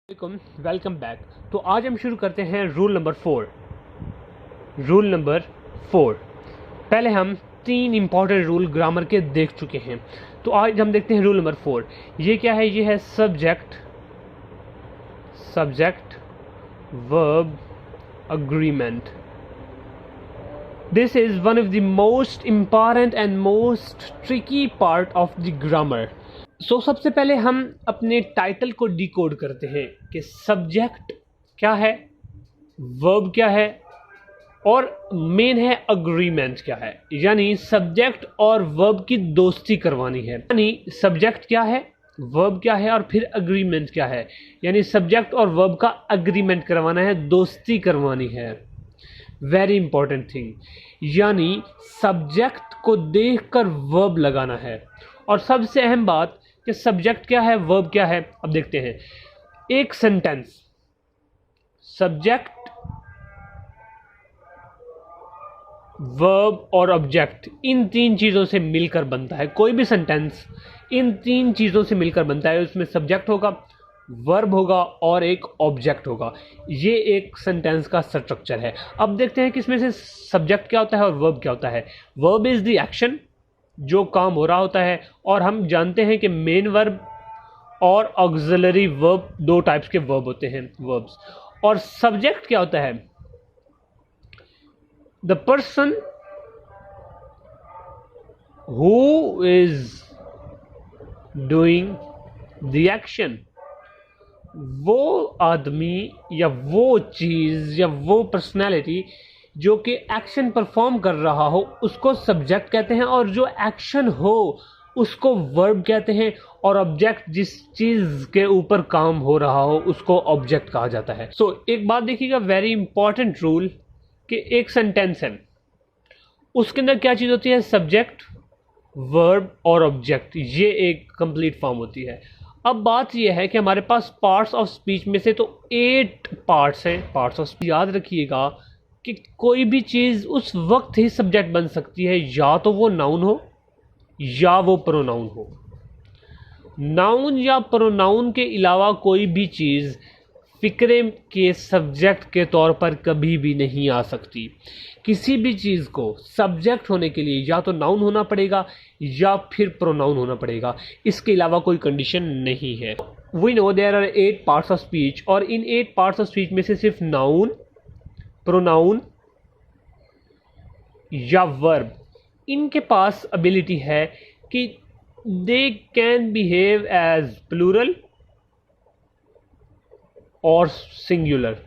Welcome back. तो आज हम शुरू करते हैं रूल नंबर 4। रूल नंबर 4, पहले हम 3 इंपॉर्टेंट रूल ग्रामर के देख चुके हैं। तो आज हम देखते हैं रूल नंबर 4। ये क्या है? ये है subject verb agreement. This is one of the most important and most tricky part of the grammar. सबसे पहले हम अपने टाइटल को डिकोड करते हैं कि सब्जेक्ट क्या है, वर्ब क्या है और मेन है अग्रीमेंट क्या है। यानी सब्जेक्ट और वर्ब की दोस्ती करवानी है। यानी सब्जेक्ट क्या है, वर्ब क्या है और फिर अग्रीमेंट क्या है। यानी सब्जेक्ट और वर्ब का अग्रीमेंट करवाना है, दोस्ती करवानी है। Very important thing. यानी सब्जेक्ट को देखकर वर्ब लगाना है। और सबसे अहम बात कि सब्जेक्ट क्या है, वर्ब क्या है। अब देखते हैं। एक सेंटेंस सब्जेक्ट, वर्ब और ऑब्जेक्ट, इन 3 चीज़ों से मिलकर बनता है। कोई भी सेंटेंस इन 3 चीज़ों से मिलकर बनता है। उसमें सब्जेक्ट होगा, वर्ब होगा और एक ऑब्जेक्ट होगा। ये एक सेंटेंस का स्ट्रक्चर है। अब देखते हैं कि इसमें से सब्जेक्ट क्या होता है और वर्ब क्या होता है। वर्ब इज द एक्शन, जो काम हो रहा होता है। और हम जानते हैं कि मेन वर्ब और ऑक्सिलरी वर्ब, 2 टाइप्स के वर्ब होते हैं, वर्ब्स। और सब्जेक्ट क्या होता है? The person who is doing the action. वो आदमी या वो चीज या वो पर्सनैलिटी जो कि एक्शन परफॉर्म कर रहा हो, उसको सब्जेक्ट कहते हैं। और जो एक्शन हो उसको वर्ब कहते हैं। और ऑब्जेक्ट, जिस चीज के ऊपर काम हो रहा हो, उसको ऑब्जेक्ट कहा जाता है। एक बात देखिएगा, वेरी इंपॉर्टेंट रूल, कि एक सेंटेंस है, उसके अंदर क्या चीज होती है? सब्जेक्ट, वर्ब और ऑब्जेक्ट। ये एक कंप्लीट फॉर्म होती है। अब बात यह है कि हमारे पास पार्ट्स ऑफ स्पीच में से तो 8 पार्ट्स हैं। पार्ट्स ऑफ स्पीच याद रखिएगा कि कोई भी चीज़ उस वक्त ही सब्जेक्ट बन सकती है, या तो वो नाउन हो या वो प्रोनाउन हो। नाउन या प्रोनाउन के अलावा कोई भी चीज़ फिक्रे के सब्जेक्ट के तौर पर कभी भी नहीं आ सकती। किसी भी चीज़ को सब्जेक्ट होने के लिए या तो नाउन होना पड़ेगा या फिर प्रोनाउन होना पड़ेगा। इसके अलावा कोई कंडीशन नहीं है। We know there are 8 parts of speech, और इन 8 पार्ट्स ऑफ स्पीच में से सिर्फ नाउन, प्रोनाउन या वर्ब, इनके पास एबिलिटी है कि they can behave as plural और सिंगुलर।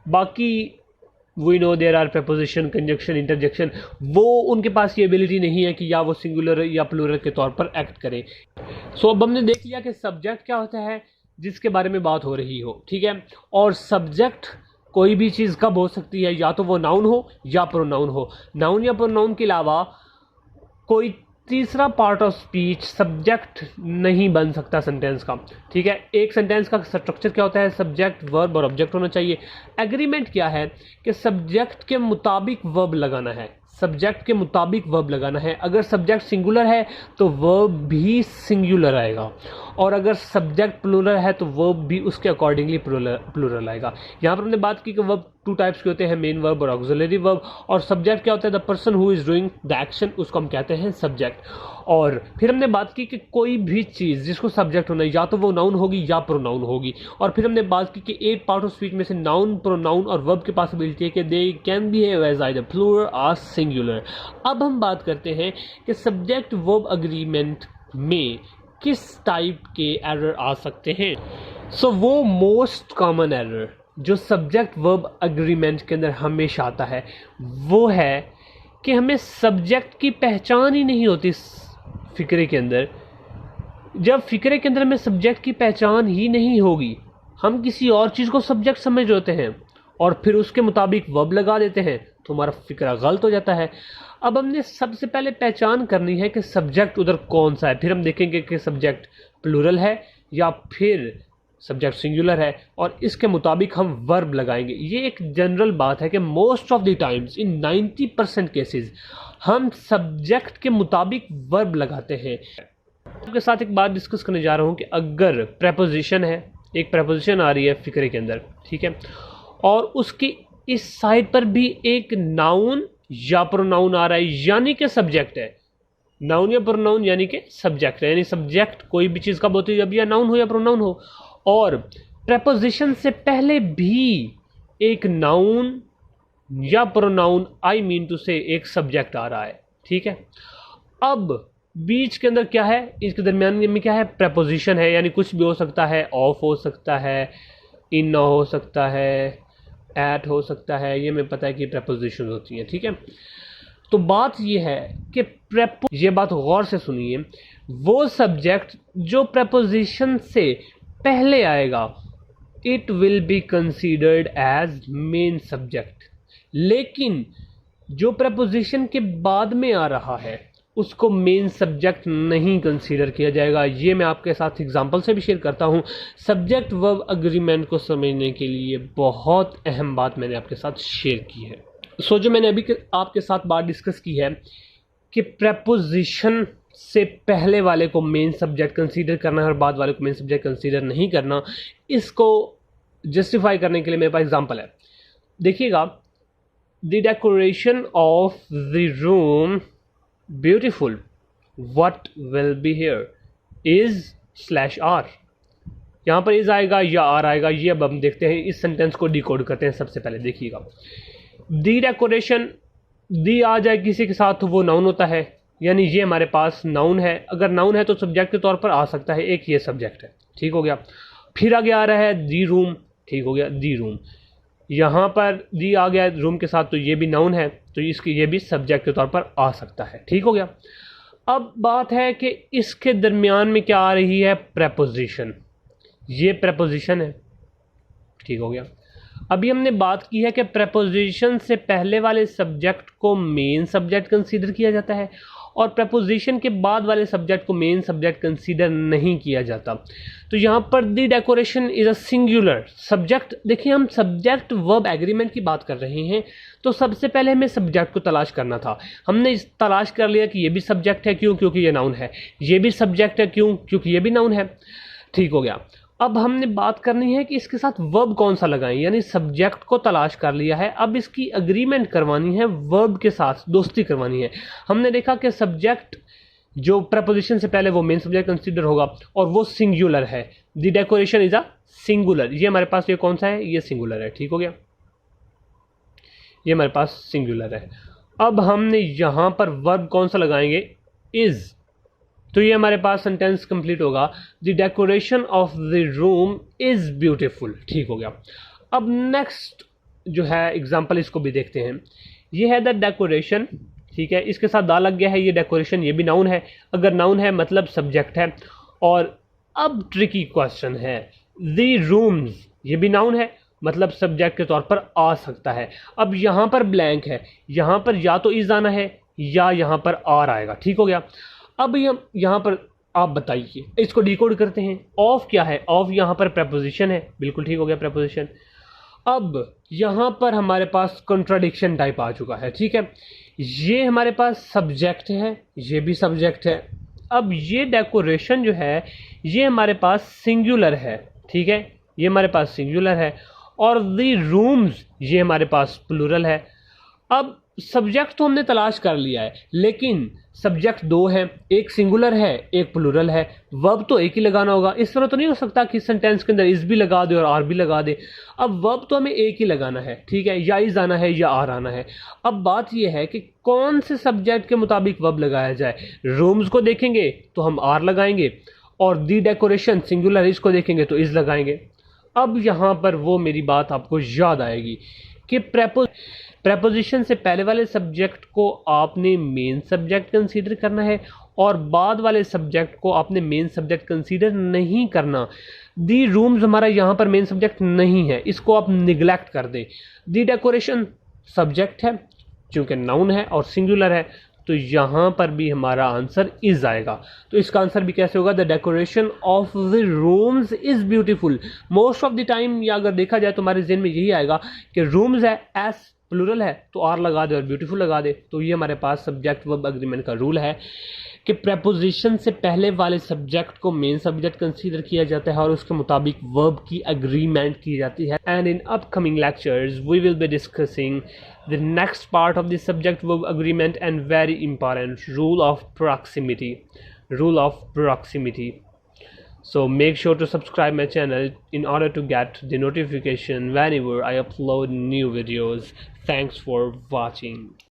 बाकी we know there are preposition, conjunction, interjection, वो उनके पास ये एबिलिटी नहीं है कि या वो सिंगुलर या प्लूरल के तौर पर एक्ट करें। अब हमने देख लिया कि सब्जेक्ट क्या होता है, जिसके बारे में बात हो रही हो, ठीक है। और सब्जेक्ट कोई भी चीज़ कब हो सकती है? या तो वो नाउन हो या प्रोनाउन हो। नाउन या प्रोनाउन के अलावा कोई तीसरा पार्ट ऑफ स्पीच सब्जेक्ट नहीं बन सकता सेंटेंस का, ठीक है। एक सेंटेंस का स्ट्रक्चर क्या होता है? सब्जेक्ट, वर्ब और ऑब्जेक्ट होना चाहिए। एग्रीमेंट क्या है? कि सब्जेक्ट के मुताबिक वर्ब लगाना है। सब्जेक्ट के मुताबिक वर्ब लगाना है। अगर सब्जेक्ट सिंगुलर है तो वर्ब भी सिंगुलर आएगा, और अगर सब्जेक्ट प्लूरल है तो वर्ब भी उसके अकॉर्डिंगली प्लूरल आएगा। यहाँ पर हमने बात की कि वर्ब 2 टाइप्स के होते हैं, मेन वर्ब और ऑक्सिलरी वर्ब। और सब्जेक्ट क्या होता है? The person who is doing the action, उसको हम कहते हैं सब्जेक्ट। और फिर हमने बात की कि कोई भी चीज़ जिसको सब्जेक्ट होना है, या तो वो नाउन होगी या प्रोनाउन होगी। और फिर हमने बात की कि 8 पार्ट ऑफ स्पीच में से नाउन, प्रोनाउन और वर्ब के पॉसिबिलिटी है कि they can behave as either plural और सिंगुलर। अब हम बात करते हैं कि सब्जेक्ट वर्ब अग्रीमेंट में किस टाइप के एरर आ सकते हैं। वो मोस्ट कॉमन एरर जो सब्जेक्ट वर्ब अग्रीमेंट के अंदर हमेशा आता है, वो है कि हमें सब्जेक्ट की पहचान ही नहीं होती फिक्रे के अंदर। जब फिक्रे के अंदर हमें सब्जेक्ट की पहचान ही नहीं होगी, हम किसी और चीज़ को सब्जेक्ट समझ होते हैं और फिर उसके मुताबिक वर्ब लगा देते हैं, तो हमारा फिक्रा गलत हो जाता है। अब हमने सबसे पहले पहचान करनी है कि सब्जेक्ट उधर कौन सा है। फिर हम देखेंगे कि सब्जेक्ट प्लूरल है या फिर सब्जेक्ट सिंगुलर है, और इसके मुताबिक हम वर्ब लगाएंगे। ये एक जनरल बात है कि most of the times, in 90% cases, हम सब्जेक्ट के मुताबिक वर्ब लगाते हैं। आपके साथ एक बात डिस्कस करने जा रहा हूँ कि अगर प्रेपोजिशन है एक प्रपोजिशन आ रही है फिक्रे के अंदर, ठीक है, और उसकी इस साइड पर भी एक नाउन या प्रोनाउन आ रहा है, यानी कि सब्जेक्ट है। नाउन या प्रोनाउन यानी कि सब्जेक्ट है, यानी सब्जेक्ट कोई भी चीज़ कब होती है, जब या नाउन हो या प्रोनाउन हो। और प्रपोजिशन से पहले भी एक नाउन या प्रोनाउन, आई मीन टू से एक सब्जेक्ट आ रहा है, ठीक है। अब बीच के अंदर क्या है, इसके दरमियान में क्या है, प्रपोजिशन है, यानी कुछ भी हो सकता है, ऑफ हो सकता है, इन हो सकता है, एट हो सकता है, ये हमें पता है कि प्रपोजिशन होती हैं, ठीक है। तो बात ये है कि ये बात गौर से सुनिए, वो सब्जेक्ट जो प्रपोजिशन से पहले आएगा it will be considered as main subject, लेकिन जो प्रपोजिशन के बाद में आ रहा है उसको मेन सब्जेक्ट नहीं कंसीडर किया जाएगा। ये मैं आपके साथ एग्जांपल से भी शेयर करता हूँ। सब्जेक्ट वर्ब एग्रीमेंट को समझने के लिए बहुत अहम बात मैंने आपके साथ शेयर की है। सो जो मैंने अभी आपके साथ बात डिस्कस की है कि प्रपोजिशन से पहले वाले को मेन सब्जेक्ट कंसीडर करना है और बाद वाले को मेन सब्जेक्ट कंसीडर नहीं करना, इसको जस्टिफाई करने के लिए मेरे पास एग्जांपल है। देखिएगा, the decoration of the room beautiful, what will be here, is are. यहाँ पर इज आएगा या आर आएगा, ये अब हम देखते हैं, इस सेंटेंस को डिकोड करते हैं। सबसे पहले देखिएगा, दी डेकोरेशन, दी आ जाए किसी के साथ तो वो नाउन होता है, यानी ये हमारे पास नाउन है। अगर नाउन है तो सब्जेक्ट के तौर पर आ सकता है, एक ये सब्जेक्ट है, ठीक हो गया। फिर आगे आ रहा है दी रूम, ठीक हो गया, दी रूम। यहाँ पर दी आ गया रूम के साथ तो ये भी नाउन है, तो इसकी ये भी सब्जेक्ट के तौर पर आ सकता है, ठीक हो गया। अब बात है कि इसके दरमियान में क्या आ रही है, प्रपोजिशन, ये प्रपोजिशन है, ठीक हो गया। अभी हमने बात की है कि प्रपोजिशन से पहले वाले सब्जेक्ट को मेन सब्जेक्ट कंसीडर किया जाता है और प्रपोजिशन के बाद वाले सब्जेक्ट को मेन सब्जेक्ट कंसीडर नहीं किया जाता। तो यहाँ पर the decoration is a singular subject. देखिए, हम सब्जेक्ट वर्ब एग्रीमेंट की बात कर रहे हैं, तो सबसे पहले हमें सब्जेक्ट को तलाश करना था। हमने तलाश कर लिया कि ये भी सब्जेक्ट है, क्यों, क्योंकि ये नाउन है। ये भी सब्जेक्ट है, क्यों, क्योंकि ये भी नाउन है, ठीक हो गया। अब हमने बात करनी है कि इसके साथ वर्ब कौन सा लगाएं, यानी सब्जेक्ट को तलाश कर लिया है, अब इसकी एग्रीमेंट करवानी है, वर्ब के साथ दोस्ती करवानी है। हमने देखा कि सब्जेक्ट जो प्रपोजिशन से पहले वो मेन सब्जेक्ट कंसीडर होगा और वो सिंगुलर है। The decoration is a singular, ये हमारे पास ये कौन सा है, ये सिंगुलर है, ठीक हो गया, ये हमारे पास सिंगुलर है। अब हमने यहाँ पर वर्ब कौन सा लगाएंगे, इज, तो ये हमारे पास सेंटेंस कंप्लीट होगा, the decoration of the room is beautiful, ठीक हो गया। अब नेक्स्ट जो है एग्जांपल, इसको भी देखते हैं। ये है द डेकोरेशन, ठीक है, इसके साथ दा लग गया है, ये डेकोरेशन, ये भी नाउन है। अगर नाउन है मतलब सब्जेक्ट है। और अब ट्रिकी क्वेश्चन है, द रूम्स, ये भी नाउन है मतलब सब्जेक्ट के तौर पर आ सकता है। अब यहाँ पर ब्लैंक है, यहाँ पर या तो इज आना है या यहाँ पर आर आएगा, ठीक हो गया। अब यहाँ पर आप बताइए, इसको डिकोड करते हैं। ऑफ क्या है, ऑफ यहाँ पर प्रपोजिशन है, बिल्कुल ठीक हो गया, प्रपोजिशन। अब यहाँ पर हमारे पास कॉन्ट्राडिक्शन टाइप आ चुका है, ठीक है, ये हमारे पास सब्जेक्ट है, ये भी सब्जेक्ट है। अब ये डेकोरेशन जो है ये हमारे पास सिंगुलर है, ठीक है, ये हमारे पास सिंगुलर है, और द रूम्स ये हमारे पास प्लूरल है। अब सब्जेक्ट तो हमने तलाश कर लिया है, लेकिन सब्जेक्ट दो है, एक सिंगुलर है, एक प्लूरल है, वर्ब तो एक ही लगाना होगा। इस तरह तो नहीं हो सकता कि सेंटेंस के अंदर इस भी लगा दे और आर भी लगा दे। अब वर्ब तो हमें एक ही लगाना है, ठीक है, या इज आना है या आर आना है। अब बात यह है कि कौन से सब्जेक्ट के मुताबिक वर्ब लगाया जाए। रूम्स को देखेंगे तो हम आर लगाएंगे, और दी डेकोरेशन सिंगुलर इसको देखेंगे तो इज लगाएंगे। अब यहाँ पर वो मेरी बात आपको याद आएगी कि प्रपोजिशन से पहले वाले सब्जेक्ट को आपने मेन सब्जेक्ट कंसीडर करना है और बाद वाले सब्जेक्ट को आपने मेन सब्जेक्ट कंसीडर नहीं करना। दी रूम्स हमारा यहाँ पर मेन सब्जेक्ट नहीं है, इसको आप निगलेक्ट कर दें। दी डेकोरेशन सब्जेक्ट है, चूँकि नाउन है और सिंगुलर है, तो यहाँ पर भी हमारा आंसर इज आएगा। तो इसका आंसर भी कैसे होगा, the decoration of the rooms is beautiful. Most of the time या अगर देखा जाए तो हमारे ज़हन में यही आएगा कि रूम्स है, एस प्लूरल है तो आर लगा दे और ब्यूटीफुल लगा दे। तो ये हमारे पास सब्जेक्ट वर्ब एग्रीमेंट का रूल है कि प्रेपोजिशन से पहले वाले सब्जेक्ट को मेन सब्जेक्ट कंसीडर किया जाता है और उसके मुताबिक वर्ब की एग्रीमेंट की जाती है। And in upcoming lectures we will be discussing the next part of the subject verb agreement and very important rule of proximity. So make sure to subscribe my channel in order to get the notification whenever I upload new videos. Thanks for watching.